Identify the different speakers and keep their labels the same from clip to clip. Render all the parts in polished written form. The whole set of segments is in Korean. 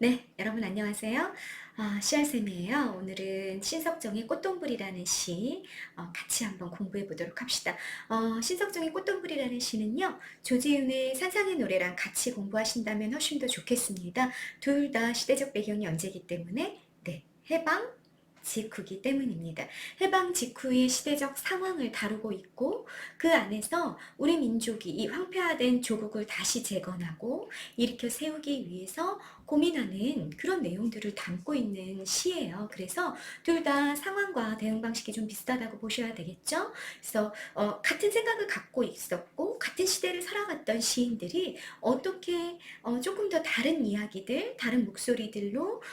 Speaker 1: 네, 여러분 안녕하세요. 시알쌤이에요. 오늘은 신석정의 꽃동불이라는 시 같이 한번 공부해 보도록 합시다. 신석정의 꽃동불이라는 시는요, 조지훈의 산상의 노래랑 같이 공부하신다면 훨씬 더 좋겠습니다. 둘 다 시대적 배경이 연재이기 때문에 네, 해방 직후기 때문입니다. 해방 직후의 시대적 상황을 다루고 있고 그 안에서 우리 민족이 이 황폐화된 조국을 다시 재건하고 일으켜 세우기 위해서 고민하는 그런 내용들을 담고 있는 시예요. 그래서 둘 다 상황과 대응 방식이 좀 비슷하다고 보셔야 되겠죠. 그래서 같은 생각을 갖고 있었고 같은 시대를 살아갔던 시인들이 어떻게 조금 더 다른 이야기들, 다른 목소리들로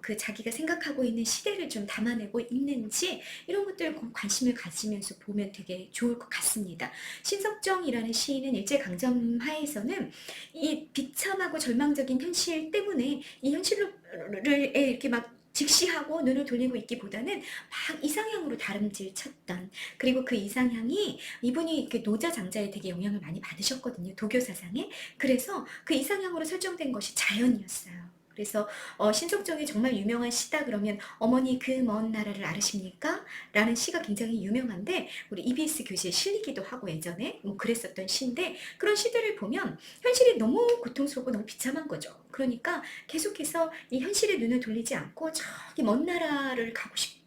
Speaker 1: 그 자기가 생각하고 있는 시대를 좀 담아내고 있는지 이런 것들 관심을 가지면서 보면 되게 좋을 것 같습니다. 신석정이라는 시인은 일제강점 하에서는 이 비참하고 절망적인 현실 때문에 이 현실을 이렇게 막 직시하고 눈을 돌리고 있기보다는 막 이상향으로 다름질 쳤던, 그리고 그 이상향이 이분이 이렇게 노자 장자에 되게 영향을 많이 받으셨거든요. 도교 사상에. 그래서 그 이상향으로 설정된 것이 자연이었어요. 그래서 신석정이 정말 유명한 시다 그러면 어머니 그 먼 나라를 알으십니까? 라는 시가 굉장히 유명한데 우리 EBS 교재에 실리기도 하고 예전에 뭐 그랬었던 시인데, 그런 시들을 보면 현실이 너무 고통스럽고 너무 비참한 거죠. 그러니까 계속해서 이 현실에 눈을 돌리지 않고 저기 먼 나라를 가고 싶다.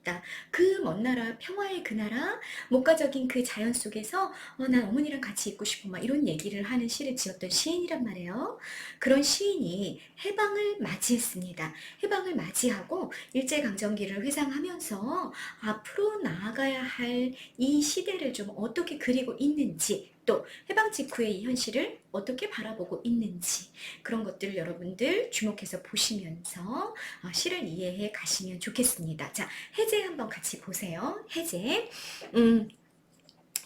Speaker 1: 그 먼 나라, 평화의 그 나라, 목가적인 그 자연 속에서 난 어머니랑 같이 있고 싶어 막 이런 얘기를 하는 시를 지었던 시인이란 말이에요. 그런 시인이 해방을 맞이했습니다. 해방을 맞이하고 일제강점기를 회상하면서 앞으로 나아가야 할 이 시대를 좀 어떻게 그리고 있는지, 또 해방 직후의 이 현실을 어떻게 바라보고 있는지, 그런 것들을 여러분들 주목해서 보시면서 시를 이해해 가시면 좋겠습니다. 자, 해제 한번 같이 보세요. 해제.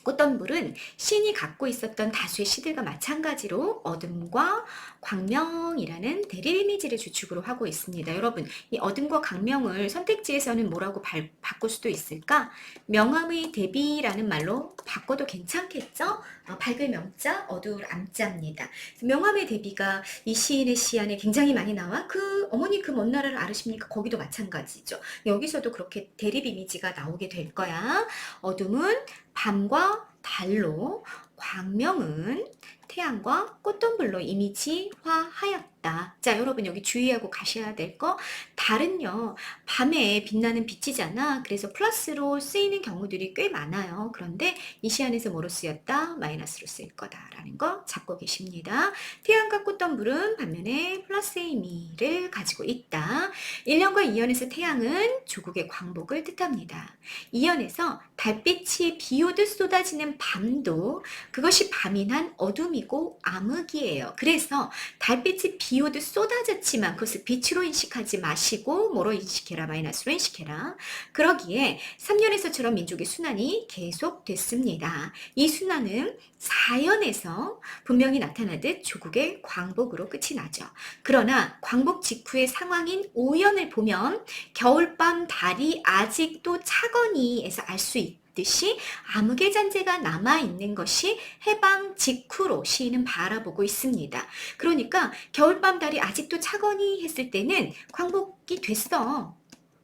Speaker 1: 꽃덤불은 신이 갖고 있었던 다수의 시들과 마찬가지로 어둠과 광명이라는 대립 이미지를 주축으로 하고 있습니다. 여러분, 이 어둠과 광명을 선택지에서는 뭐라고 바꿀 수도 있을까? 명암의 대비라는 말로 바꿔도 괜찮겠죠? 밝을 명자, 어두울 암자입니다. 명암의 대비가 이 시인의 시 안에 굉장히 많이 나와. 그 어머니 그 먼 나라를 알으십니까? 거기도 마찬가지죠. 여기서도 그렇게 대립 이미지가 나오게 될 거야. 어둠은 밤과 달로, 광명은 태양과 꽃동불로 이미지화하였다. 자, 여러분 여기 주의하고 가셔야 될 거, 달은요 밤에 빛나는 빛이잖아. 그래서 플러스로 쓰이는 경우들이 꽤 많아요. 그런데 이 시안에서 뭐로 쓰였다? 마이너스로 쓰일 거다라는 거 잡고 계십니다. 태양과 꽃동불은 반면에 플러스의 의미를 가지고 있다. 1년과 2년에서 태양은 조국의 광복을 뜻합니다. 2년에서 달빛이 비오듯 쏟아지는 밤도 그것이 밤이 난 어둠이고 암흑이에요. 그래서 달빛이 비오듯 쏟아졌지만 그것을 빛으로 인식하지 마시고 뭐로 인식해라? 마이너스로 인식해라. 그러기에 3년에서처럼 민족의 순환이 계속됐습니다. 이 순환은 4연에서 분명히 나타나듯 조국의 광복으로 끝이 나죠. 그러나 광복 직후의 상황인 5연을 보면 겨울밤 달이 아직도 차거니에서 알 수 있듯이 암흑의 잔재가 남아있는 것이 해방 직후로 시인은 바라보고 있습니다. 그러니까 겨울밤 달이 아직도 차거니 했을 때는 광복이 됐어.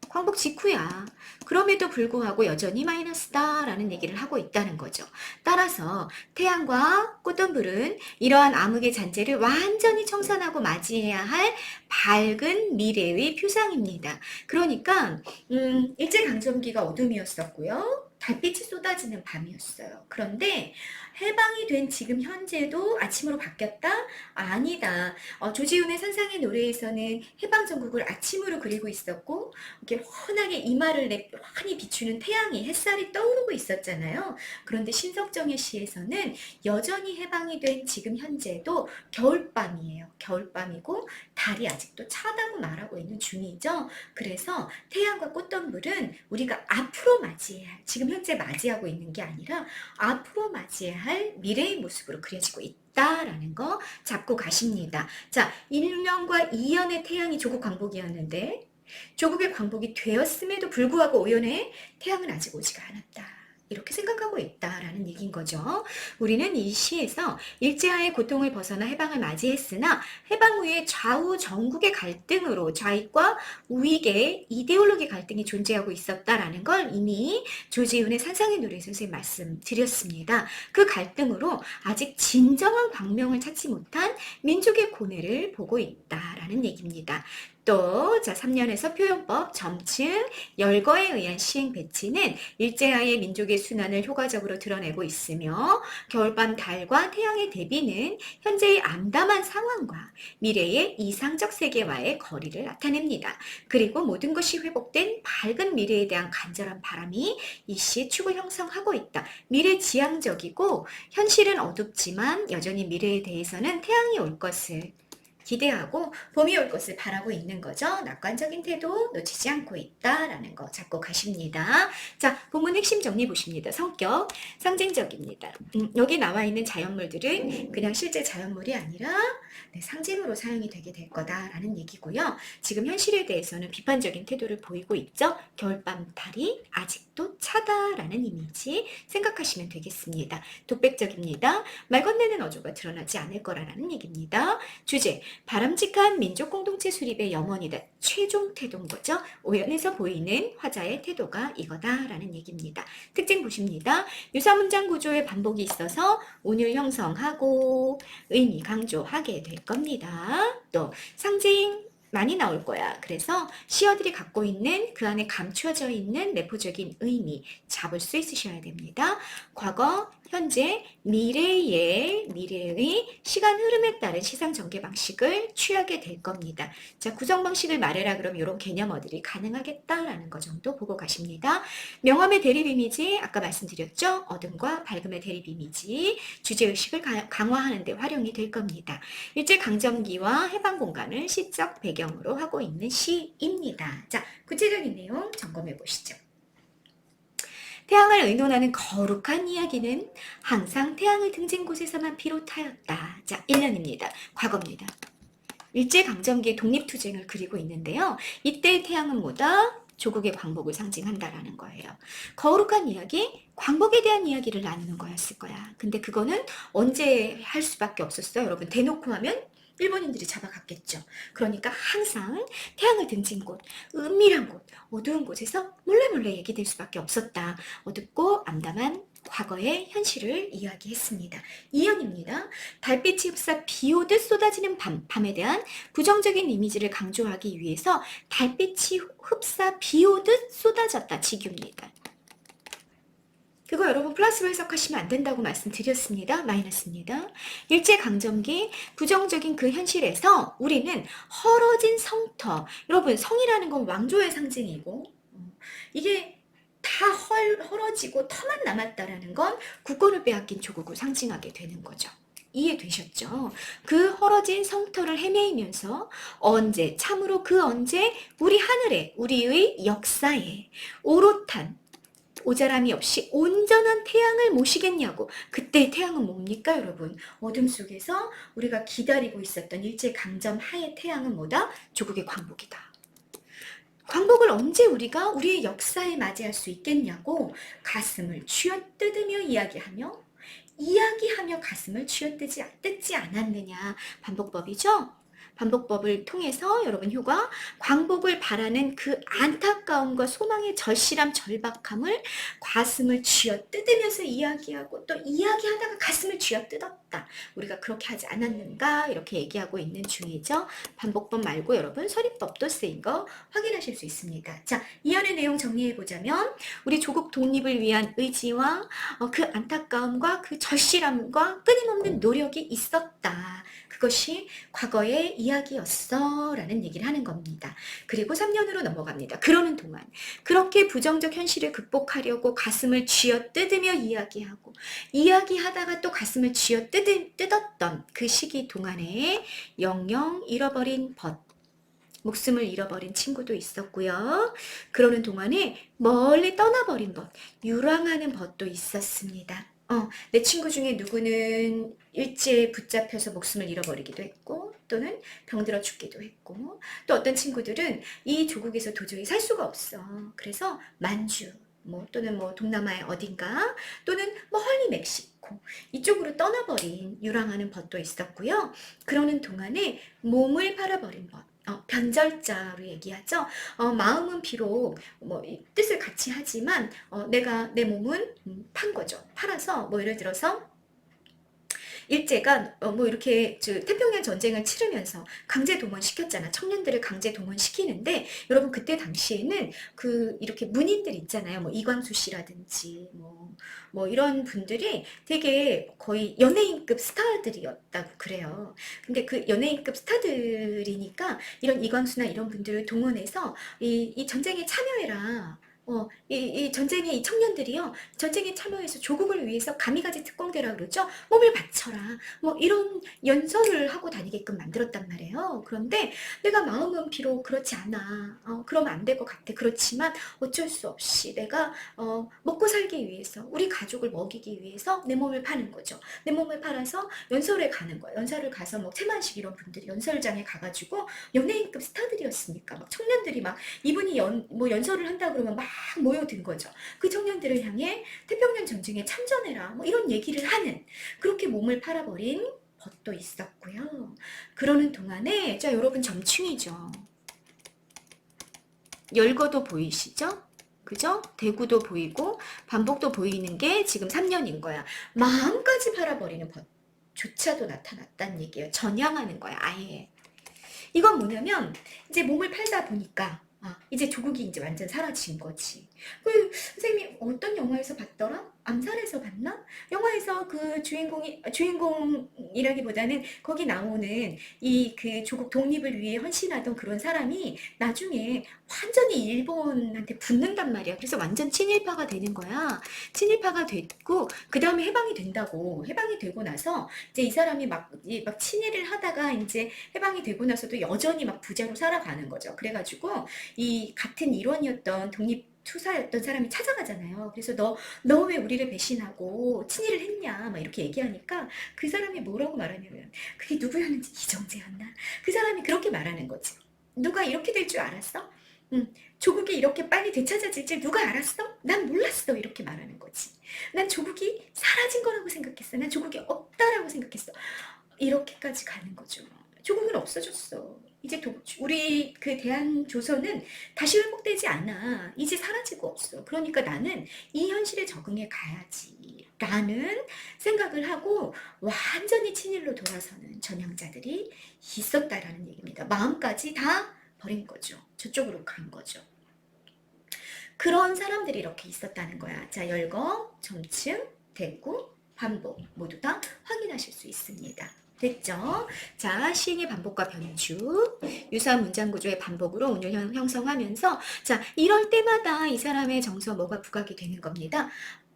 Speaker 1: 광복 직후야. 그럼에도 불구하고 여전히 마이너스다라는 얘기를 하고 있다는 거죠. 따라서 태양과 꽃덤불은 이러한 암흑의 잔재를 완전히 청산하고 맞이해야 할 밝은 미래의 표상입니다. 그러니까 일제강점기가 어둠이었었고요. 달빛이 쏟아지는 밤이었어요. 그런데 해방이 된 지금 현재도 아침으로 바뀌었다? 아니다. 조지훈의 산상의 노래에서는 해방 전국을 아침으로 그리고 있었고 이렇게 환하게 이마를 환히 비추는 태양이, 햇살이 떠오르고 있었잖아요. 그런데 신석정의 시에서는 여전히 해방이 된 지금 현재도 겨울밤이에요. 겨울밤이고 달이 아직도 차다고 말하고 있는 중이죠. 그래서 태양과 꽃덤불은 우리가 앞으로 맞이해야 할, 지금 현재 맞이하고 있는 게 아니라 앞으로 맞이해야 할 미래의 모습으로 그려지고 있다라는 거 잡고 가십니다. 자, 1년과 2년의 태양이 조국 광복이었는데 조국의 광복이 되었음에도 불구하고 오연에 태양은 아직 오지가 않았다. 이렇게 생각하고 있다라는 얘기인 거죠. 우리는 이 시에서 일제하의 고통을 벗어나 해방을 맞이했으나 해방 후에 좌우 전국의 갈등으로 좌익과 우익의 이데올로기 갈등이 존재하고 있었다라는 걸 이미 조지훈의 산상의 노래에서 선생님 말씀드렸습니다. 그 갈등으로 아직 진정한 광명을 찾지 못한 민족의 고뇌를 보고 있다라는 얘기입니다. 또, 자, 3년에서 표현법, 점층, 열거에 의한 시행 배치는 일제하의 민족의 순환을 효과적으로 드러내고 있으며, 겨울밤 달과 태양의 대비는 현재의 암담한 상황과 미래의 이상적 세계와의 거리를 나타냅니다. 그리고 모든 것이 회복된 밝은 미래에 대한 간절한 바람이 이 시의 축을 형성하고 있다. 미래지향적이고, 현실은 어둡지만 여전히 미래에 대해서는 태양이 올 것을 기대하고 봄이 올 것을 바라고 있는 거죠. 낙관적인 태도 놓치지 않고 있다라는 거 잡고 가십니다. 자, 본문 핵심 정리 보십니다. 성격, 상징적입니다. 여기 나와 있는 자연물들은 그냥 실제 자연물이 아니라 상징으로 사용이 되게 될 거다라는 얘기고요. 지금 현실에 대해서는 비판적인 태도를 보이고 있죠. 겨울밤 달이 아직도 차다라는 이미지 생각하시면 되겠습니다. 독백적입니다. 말 건네는 어조가 드러나지 않을 거라는 얘기입니다. 주제, 바람직한 민족 공동체 수립의 염원이다. 최종 태도인 거죠. 오연에서 보이는 화자의 태도가 이거다라는 얘기입니다. 특징 보십니다. 유사 문장 구조의 반복이 있어서 운율 형성하고 의미 강조하게 될 겁니다. 또 상징 많이 나올 거야. 그래서 시어들이 갖고 있는 그 안에 감추어져 있는 내포적인 의미 잡을 수 있으셔야 됩니다. 과거, 현재, 미래의 시간 흐름에 따른 시상 전개 방식을 취하게 될 겁니다. 자, 구성 방식을 말해라 그럼 이런 개념어들이 가능하겠다라는 거 정도 보고 가십니다. 명암의 대립 이미지 아까 말씀드렸죠? 어둠과 밝음의 대립 이미지 주제의식을 강화하는 데 활용이 될 겁니다. 일제강점기와 해방 공간을 시적 배경으로 하고 있는 시입니다. 자, 구체적인 내용 점검해 보시죠. 태양을 의논하는 거룩한 이야기는 항상 태양을 등진 곳에서만 비롯하였다. 자, 1년입니다. 과거입니다. 일제강점기의 독립투쟁을 그리고 있는데요. 이때의 태양은 뭐다? 조국의 광복을 상징한다라는 거예요. 거룩한 이야기, 광복에 대한 이야기를 나누는 거였을 거야. 근데 그거는 언제 할 수밖에 없었어요? 여러분, 대놓고 하면 일본인들이 잡아갔겠죠. 그러니까 항상 태양을 등진 곳, 은밀한 곳, 어두운 곳에서 몰래 얘기될 수밖에 없었다. 어둡고 암담한 과거의 현실을 이야기했습니다. 2연입니다. 달빛이 흡사 비오듯 쏟아지는 밤에 대한 부정적인 이미지를 강조하기 위해서 달빛이 흡사 비오듯 쏟아졌다. 지규입니다. 그거 여러분 플러스로 해석하시면 안 된다고 말씀드렸습니다. 마이너스입니다. 일제강점기 부정적인 그 현실에서 우리는 헐어진 성터, 여러분 성이라는 건 왕조의 상징이고 이게 다 헐어지고 터만 남았다라는 건 국권을 빼앗긴 조국을 상징하게 되는 거죠. 이해되셨죠? 그 헐어진 성터를 헤매이면서 언제, 참으로 그 언제 우리 하늘에, 우리의 역사에 오롯한 오자람이 없이 온전한 태양을 모시겠냐고. 그때 태양은 뭡니까 여러분? 어둠 속에서 우리가 기다리고 있었던 일제강점 하의 태양은 뭐다? 조국의 광복이다. 광복을 언제 우리가 우리의 역사에 맞이할 수 있겠냐고 가슴을 쥐어뜯으며 이야기하며 가슴을 쥐어뜯지 않았느냐. 반복법이죠? 반복법을 통해서 여러분 효과 광복을 바라는 그 안타까움과 소망의 절실함 절박함을 가슴을 쥐어뜯으면서 이야기하고 또 이야기하다가 가슴을 쥐어뜯었다. 우리가 그렇게 하지 않았는가 이렇게 얘기하고 있는 중이죠. 반복법 말고 여러분 서리법도 쓰인 거 확인하실 수 있습니다. 자, 이연의 내용 정리해보자면 우리 조국 독립을 위한 의지와 그 안타까움과 그 절실함과 끊임없는 노력이 있었다. 그것이 과거의 이야기였어 라는 얘기를 하는 겁니다. 그리고 3년으로 넘어갑니다. 그러는 동안 그렇게 부정적 현실을 극복하려고 가슴을 쥐어뜯으며 이야기하다가 또 가슴을 쥐어뜯었던 그 시기 동안에 영영 잃어버린 목숨을 잃어버린 친구도 있었고요. 그러는 동안에 멀리 떠나버린 유랑하는 벗도 있었습니다. 내 친구 중에 누구는 일제에 붙잡혀서 목숨을 잃어버리기도 했고 또는 병들어 죽기도 했고 또 어떤 친구들은 이 조국에서 도저히 살 수가 없어. 그래서 만주, 뭐 또는 뭐 동남아의 어딘가 또는 멀리 멕시코 이쪽으로 떠나버린 유랑하는 벗도 있었고요. 그러는 동안에 몸을 팔아버린 벗. 변절자로 얘기하죠. 마음은 비록 뭐 뜻을 같이 하지만 내가 내 몸은 판 거죠. 팔아서 뭐 예를 들어서 일제가 뭐 이렇게 태평양 전쟁을 치르면서 강제 동원시켰잖아. 청년들을 강제 동원시키는데 여러분 그때 당시에는 그 이렇게 문인들 있잖아요. 뭐 이광수 씨라든지 뭐 이런 분들이 되게 거의 연예인급 스타들이었다고 그래요. 근데 그 연예인급 스타들이니까 이런 이광수나 이런 분들을 동원해서 이 전쟁에 참여해라. 이 전쟁의 이 청년들이요, 전쟁에 참여해서 조국을 위해서 가미가제 특공대라 그러죠. 몸을 바쳐라. 뭐 이런 연설을 하고 다니게끔 만들었단 말이에요. 그런데 내가 마음은 비록 그렇지 않아. 그러면 안 될 것 같아. 그렇지만 어쩔 수 없이 내가 먹고 살기 위해서, 우리 가족을 먹이기 위해서 내 몸을 파는 거죠. 내 몸을 팔아서 연설에 가는 거예요. 연설을 가서 뭐 최만식 이런 분들이 연설장에 가가지고 연예인급 스타들이었으니까 막 청년들이 막 이분이 뭐 연설을 한다 그러면 막 모여든 거죠. 그 청년들을 향해 태평양 전쟁에 참전해라 뭐 이런 얘기를 하는, 그렇게 몸을 팔아버린 벗도 있었고요. 그러는 동안에 자 여러분 점층이죠. 열거도 보이시죠? 그죠? 대구도 보이고 반복도 보이는 게 지금 3년인 거야. 마음까지 팔아버리는 벗조차도 나타났다는 얘기예요. 전향하는 거야 아예. 이건 뭐냐면 이제 몸을 팔다 보니까 이제 조국이 이제 완전 사라진 거지. 그 선생님이 어떤 영화에서 봤더라? 암살에서 봤나? 영화에서 그 주인공이라기보다는 거기 나오는 이 그 조국 독립을 위해 헌신하던 그런 사람이 나중에 완전히 일본한테 붙는단 말이야. 그래서 완전 친일파가 되는 거야. 친일파가 됐고 그 다음에 해방이 된다고. 해방이 되고 나서 이제 이 사람이 막 친일을 하다가 이제 해방이 되고 나서도 여전히 막 부자로 살아가는 거죠. 그래가지고 이 같은 일원이었던 독립투사였던 사람이 찾아가잖아요. 그래서 너 왜 우리를 배신하고 친일을 했냐 막 이렇게 얘기하니까 그 사람이 뭐라고 말하냐면 그게 누구였는지 이정재였나? 그 사람이 그렇게 말하는 거지. 누가 이렇게 될 줄 알았어? 조국이 이렇게 빨리 되찾아질 줄 누가 알았어? 난 몰랐어. 이렇게 말하는 거지. 난 조국이 사라진 거라고 생각했어. 난 조국이 없다라고 생각했어. 이렇게까지 가는 거죠. 조국은 없어졌어. 이제 우리 그 대한조선은 다시 회복되지 않아. 이제 사라지고 없어. 그러니까 나는 이 현실에 적응해 가야지 라는 생각을 하고 완전히 친일로 돌아서는 전향자들이 있었다라는 얘기입니다. 마음까지 다 버린 거죠. 저쪽으로 간 거죠. 그런 사람들이 이렇게 있었다는 거야. 자, 열거, 점층, 대구, 반복 모두 다 확인하실 수 있습니다. 됐죠? 자, 시행의 반복과 변주, 유사한 문장 구조의 반복으로 운율 형성하면서 자, 이럴 때마다 이 사람의 정서 뭐가 부각이 되는 겁니다.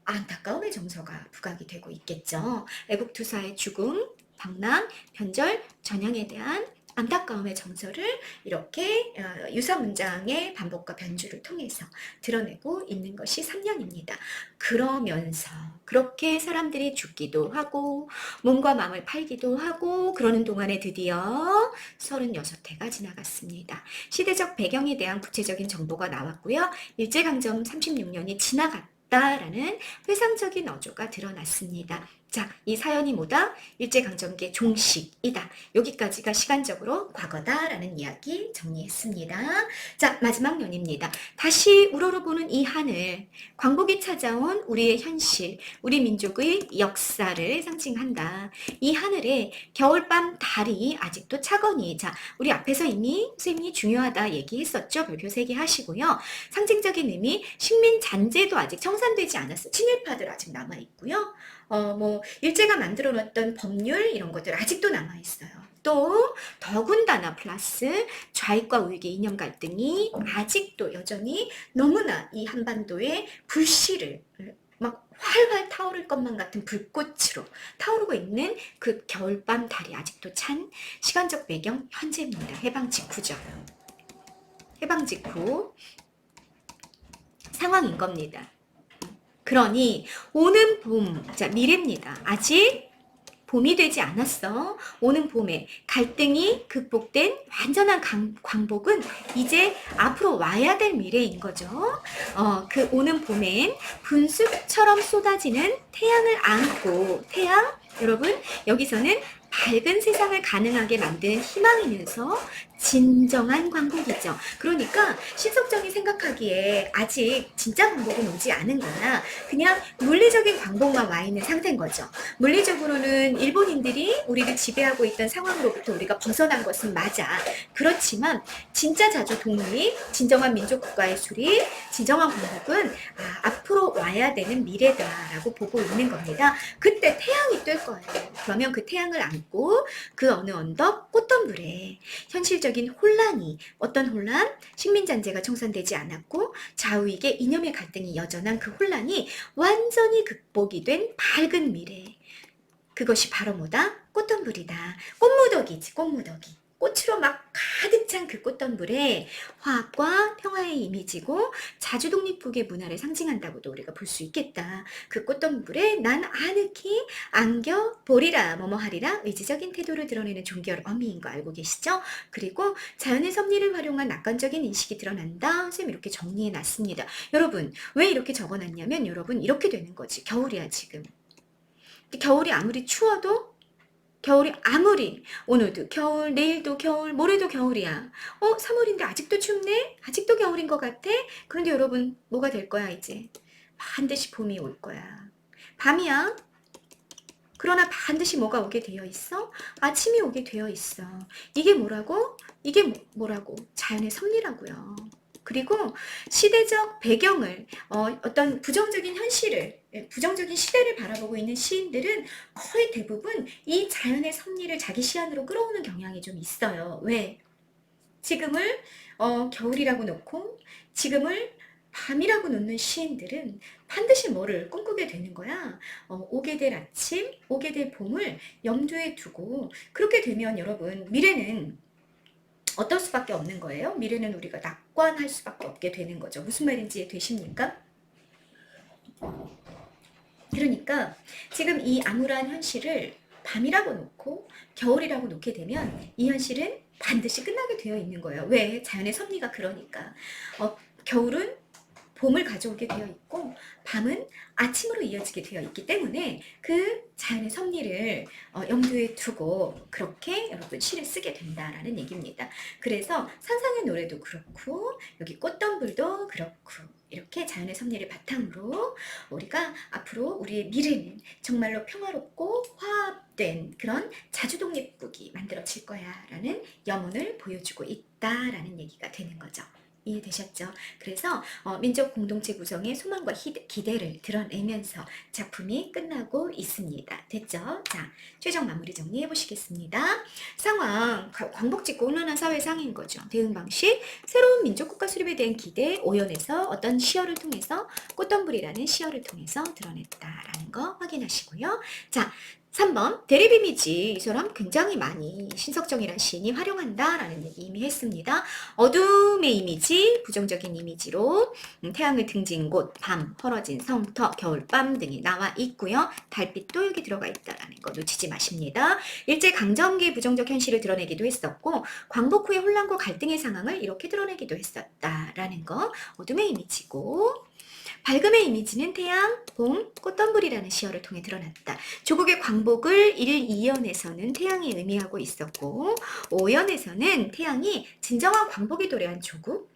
Speaker 1: 안타까움의 정서가 부각이 되고 있겠죠. 애국투사의 죽음, 방랑, 변절, 전향에 대한 안타까움의 정서를 이렇게 유사 문장의 반복과 변주를 통해서 드러내고 있는 것이 3년입니다. 그러면서 그렇게 사람들이 죽기도 하고 몸과 마음을 팔기도 하고 그러는 동안에 드디어 36해가 지나갔습니다. 시대적 배경에 대한 구체적인 정보가 나왔고요. 일제강점 36년이 지나갔다라는 회상적인 어조가 드러났습니다. 자, 이 사연이 뭐다? 일제강점기의 종식이다. 여기까지가 시간적으로 과거다라는 이야기 정리했습니다. 자, 마지막 년입니다. 다시 우러러보는 이 하늘, 광복이 찾아온 우리의 현실, 우리 민족의 역사를 상징한다. 이 하늘에 겨울밤 달이 아직도 차거니, 자, 우리 앞에서 이미 선생님이 중요하다 얘기했었죠. 별표 3개 하시고요. 상징적인 의미, 식민 잔재도 아직 청산되지 않았어. 친일파들 아직 남아있고요. 뭐 일제가 만들어 놨던 법률 이런 것들 아직도 남아 있어요. 또 더군다나 플러스 좌익과 우익의 이념 갈등이 아직도 여전히 너무나 이 한반도의 불씨를 막 활활 타오를 것만 같은 불꽃으로 타오르고 있는 그 겨울밤 달이 아직도 찬 시간적 배경 현재입니다. 해방 직후죠. 해방 직후 상황인 겁니다. 그러니 오는 봄, 자 미래입니다. 아직 봄이 되지 않았어. 오는 봄에 갈등이 극복된 완전한 광복은 이제 앞으로 와야 될 미래인 거죠. 그 오는 봄엔 분수처럼 쏟아지는 태양을 안고 여러분 여기서는 밝은 세상을 가능하게 만드는 희망이면서 진정한 광복이죠. 그러니까 신석정이 생각하기에 아직 진짜 광복은 오지 않은 거나 그냥 물리적인 광복만 와 있는 상태인 거죠. 물리적으로는 일본인들이 우리를 지배하고 있던 상황으로부터 우리가 벗어난 것은 맞아. 그렇지만 진짜 자주 독립, 진정한 민족국가의 수립, 진정한 광복은 앞으로 와야 되는 미래다라고 보고 있는 겁니다. 그때 태양이 뜰 거예요. 그러면 그 태양을 안고 그 어느 언덕 꽃덤불에 현실적인 혼란이, 어떤 혼란? 식민잔재가 청산되지 않았고 좌우익의 이념의 갈등이 여전한 그 혼란이 완전히 극복이 된 밝은 미래. 그것이 바로 뭐다? 꽃덤불이다. 꽃무더기지, 꽃무더기. 꽃으로 막 가득 찬 그 꽃덤불에 화합과 평화의 이미지고 자주독립국의 문화를 상징한다고도 우리가 볼 수 있겠다. 그 꽃덤불에 난 아늑히 안겨보리라 뭐뭐하리라 의지적인 태도를 드러내는 종결 어미인 거 알고 계시죠? 그리고 자연의 섭리를 활용한 낙관적인 인식이 드러난다. 선생님 이렇게 정리해놨습니다. 여러분 왜 이렇게 적어놨냐면 여러분 이렇게 되는 거지. 겨울이야 지금. 겨울이 아무리 추워도 겨울이 아무리 오늘도 겨울, 내일도 겨울, 모레도 겨울이야. 3월인데 아직도 춥네? 아직도 겨울인 것 같아? 그런데 여러분 뭐가 될 거야 이제? 반드시 봄이 올 거야. 밤이야. 그러나 반드시 뭐가 오게 되어 있어? 아침이 오게 되어 있어. 이게 뭐라고? 이게 뭐라고? 자연의 섭리라고요. 그리고 시대적 배경을 어떤 부정적인 현실을 부정적인 시대를 바라보고 있는 시인들은 거의 대부분 이 자연의 섭리를 자기 시안으로 끌어오는 경향이 좀 있어요. 왜? 지금을 겨울이라고 놓고 지금을 밤이라고 놓는 시인들은 반드시 뭐를 꿈꾸게 되는 거야. 오게 될 아침, 오게 될 봄을 염두에 두고 그렇게 되면 여러분 미래는 어떨 수밖에 없는 거예요? 미래는 우리가 낙관할 수밖에 없게 되는 거죠. 무슨 말인지 이해되십니까? 그러니까 지금 이 암울한 현실을 밤이라고 놓고 겨울이라고 놓게 되면 이 현실은 반드시 끝나게 되어 있는 거예요. 왜? 자연의 섭리가 그러니까. 겨울은 봄을 가져오게 되어 있고 밤은 아침으로 이어지게 되어 있기 때문에 그 자연의 섭리를 염두에 두고 그렇게 여러분 시를 쓰게 된다라는 얘기입니다. 그래서 상상의 노래도 그렇고 여기 꽃덤불도 그렇고 이렇게 자연의 섭리를 바탕으로 우리가 앞으로 우리의 미래는 정말로 평화롭고 화합된 그런 자주독립국이 만들어질 거야 라는 염원을 보여주고 있다라는 얘기가 되는 거죠. 이해되셨죠? 그래서 민족 공동체 구성의 소망과 기대를 드러내면서 작품이 끝나고 있습니다. 됐죠? 자, 최종 마무리 정리해 보시겠습니다. 상황, 광복짓고 혼란한 사회상인 거죠. 대응 방식, 새로운 민족국가 수립에 대한 기대, 오연에서 어떤 시어를 통해서 꽃덤불이라는 시어를 통해서 드러냈다라는 거 확인하시고요. 자, 3번 대립 이미지 이 사람 굉장히 많이 신석정이란 시인이 활용한다라는 얘기 이미 했습니다. 어둠의 이미지, 부정적인 이미지로 태양을 등진 곳, 밤, 헐어진 성터, 겨울밤 등이 나와 있고요. 달빛도 여기 들어가 있다라는 거 놓치지 마십니다. 일제강점기의 부정적 현실을 드러내기도 했었고 광복 후의 혼란과 갈등의 상황을 이렇게 드러내기도 했었다라는 거 어둠의 이미지고 밝음의 이미지는 태양, 봄, 꽃덤불이라는 시어를 통해 드러났다. 조국의 광복을 1, 2연에서는 태양이 의미하고 있었고 5연에서는 태양이 진정한 광복이 도래한 조국,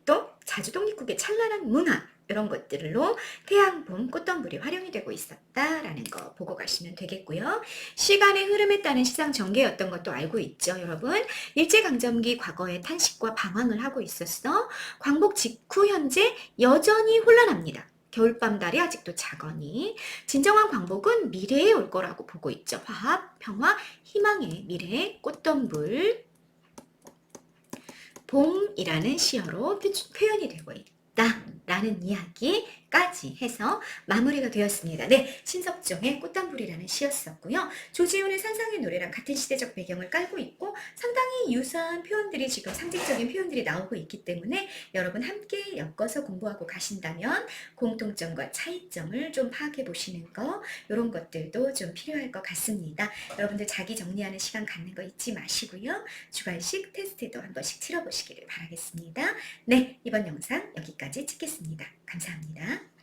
Speaker 1: 또 자주독립국의 찬란한 문화 이런 것들로 태양, 봄, 꽃덤불이 활용이 되고 있었다라는 거 보고 가시면 되겠고요. 시간의 흐름에 따른 시장 전개였던 것도 알고 있죠, 여러분. 일제강점기 과거에 탄식과 방황을 하고 있었어. 광복 직후 현재 여전히 혼란합니다. 겨울밤 달이 아직도 작으니 진정한 광복은 미래에 올 거라고 보고 있죠. 화합, 평화, 희망의 미래, 꽃덤불, 봄이라는 시어로 표현이 되고 있다. 라는 이야기까지 해서 마무리가 되었습니다. 네, 신석정의 꽃단불이라는 시였었고요. 조지훈의 산상의 노래랑 같은 시대적 배경을 깔고 있고 상당히 유사한 표현들이 지금 상징적인 표현들이 나오고 있기 때문에 여러분 함께 엮어서 공부하고 가신다면 공통점과 차이점을 좀 파악해 보시는 거 이런 것들도 좀 필요할 것 같습니다. 여러분들 자기 정리하는 시간 갖는 거 잊지 마시고요. 주관식 테스트도 한 번씩 치러보시기를 바라겠습니다. 네, 이번 영상 여기까지 찍겠습니다. 감사합니다.